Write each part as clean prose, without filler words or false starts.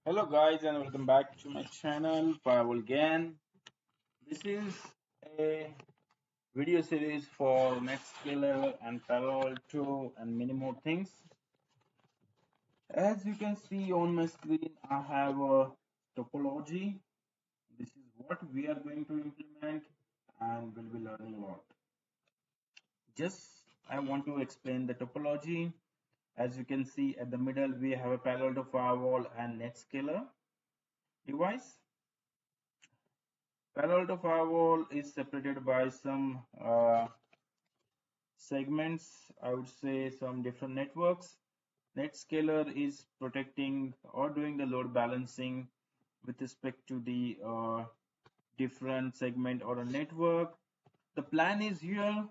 Hello guys and welcome back to my channel Firewall again. This is a video series for NetScaler and Palo Alto and many more things. As you can see on my screen, I have a topology. This is what we are going to implement and we'll be learning a lot. Just I want to explain the topology. As you can see at the middle, we have a Palo Alto firewall and NetScaler device. Palo Alto firewall is separated by some segments, I would say some different networks. NetScaler is protecting or doing the load balancing with respect to the different segment or a network. The plan is here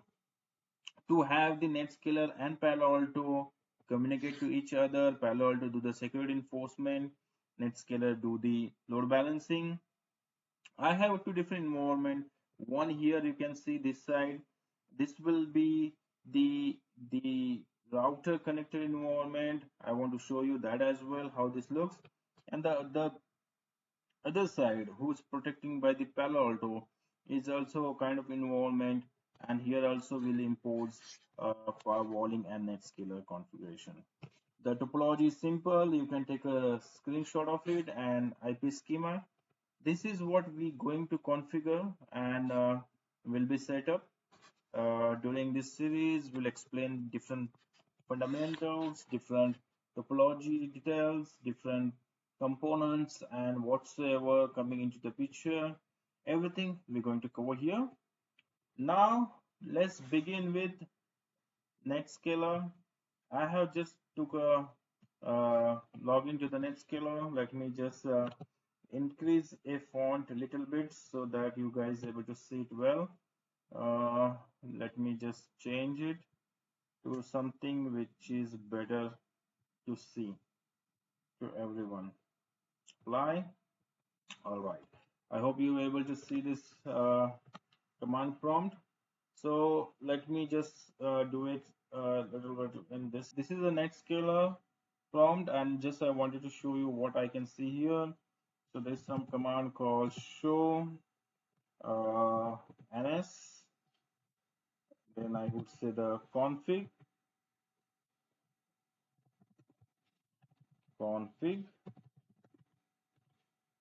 to have the NetScaler and Palo Alto communicate to each other. Palo Alto do the security enforcement, NetScaler do the load balancing. I have two different environment. One here you can see this side. This will be the router connected environment. I want to show you that as well how this looks. And the other side who's protecting by the Palo Alto is also a kind of environment. And here also will impose firewalling and NetScaler configuration. The topology is simple. You can take a screenshot of it and IP schema. This is what we going to configure and will be set up during this series. We'll explain different fundamentals, different topology details, different components and whatsoever coming into the picture. Everything we're going to cover here. Now let's begin with NetScaler. I have just took a login to the NetScaler. Let me just increase a font a little bit so that you guys are able to see it well. Let me just change it to something which is better to see to everyone. Apply. All right. I hope you were able to see this command prompt. So let me just do it a little bit in this. This is a NetScaler prompt, and just I wanted to show you what I can see here. So there's some command called show ns, then I would say the config,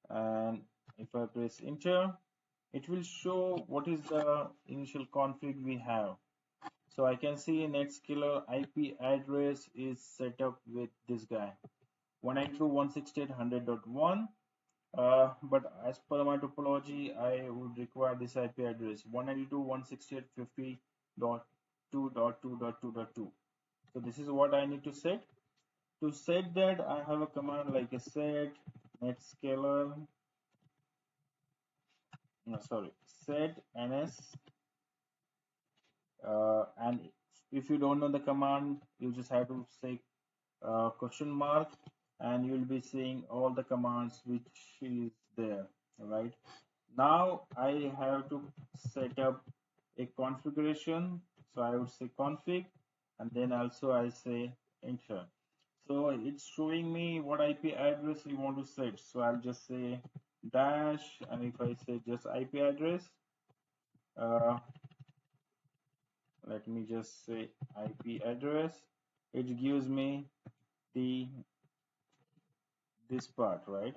and if I press enter, it will show what is the initial config we have. So I can see NetScaler IP address is set up with this guy 192.168.100.1. But as per my topology, I would require this IP address 192.168.50.2.2.2.2. So this is what I need to set. To set that, I have a command like a set netscaler, no, sorry, set ns, and if you don't know the command, you just have to say question mark, and you'll be seeing all the commands which is there. Right now, I have to set up a configuration, so I would say config, and then also I say enter. So it's showing me what IP address we want to set. So I'll just say dash, and if I say just IP address, uh, let me just say IP address, it gives me the this part, right?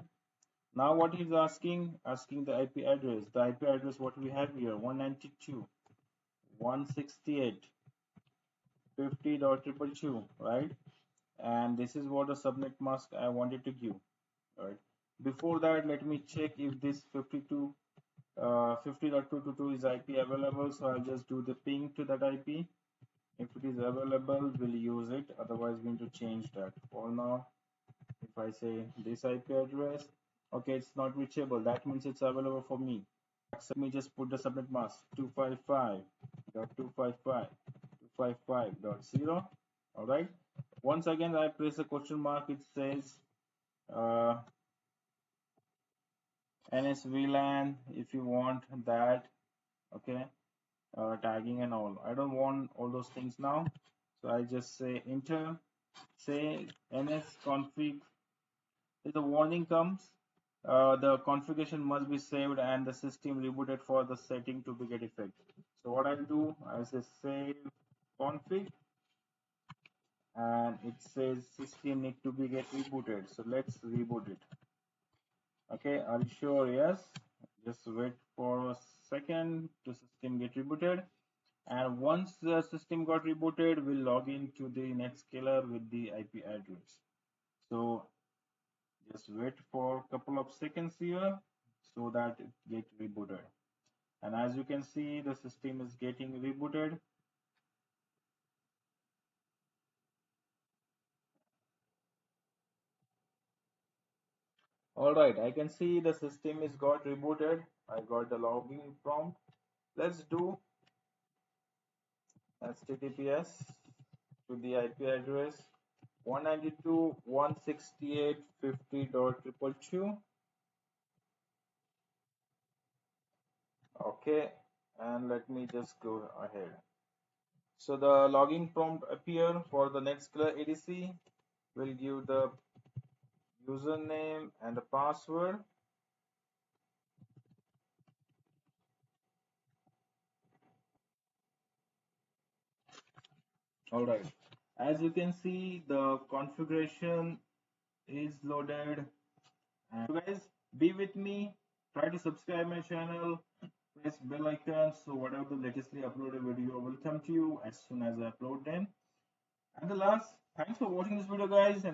Now what he's asking the IP address. The IP address what we have here 192.168.50.222, right? And this is what the subnet mask I wanted to give. Right. Before that, let me check if this 50.222 is IP available. So I'll just do the ping to that IP. If it is available, we'll use it. Otherwise, we need to change that. For now, if I say this IP address, okay, it's not reachable. That means it's available for me. Let me just put the subnet mask 255.255.255.0. All right. Once again, I press a question mark. It says uh, NSVLAN if you want that. Okay, tagging and all. I don't want all those things now, so I just say enter. Say ns config if the warning comes, the configuration must be saved and the system rebooted for the setting to be get effect. So what I'll do, I'll say save config, and it says system need to be get rebooted. So let's reboot it. Okay, are you sure? Yes. Just wait for a second to system get rebooted. And once the system got rebooted, we'll log into the NetScaler with the IP address. So just wait for a couple of seconds here so that it get rebooted. And as you can see, the system is getting rebooted. All right, I can see the system is got rebooted. I got the login prompt. Let's do HTTPS to the IP address 192.168.50.222. Okay, and let me just go ahead. So the login prompt appear for the NetScaler ADC. We'll give the username and the password. All right. As you can see, the configuration is loaded. And so guys, be with me. Try to subscribe my channel. Press bell icon so whatever the latestly uploaded video will come to you as soon as I upload them. And the last, thanks for watching this video, guys. And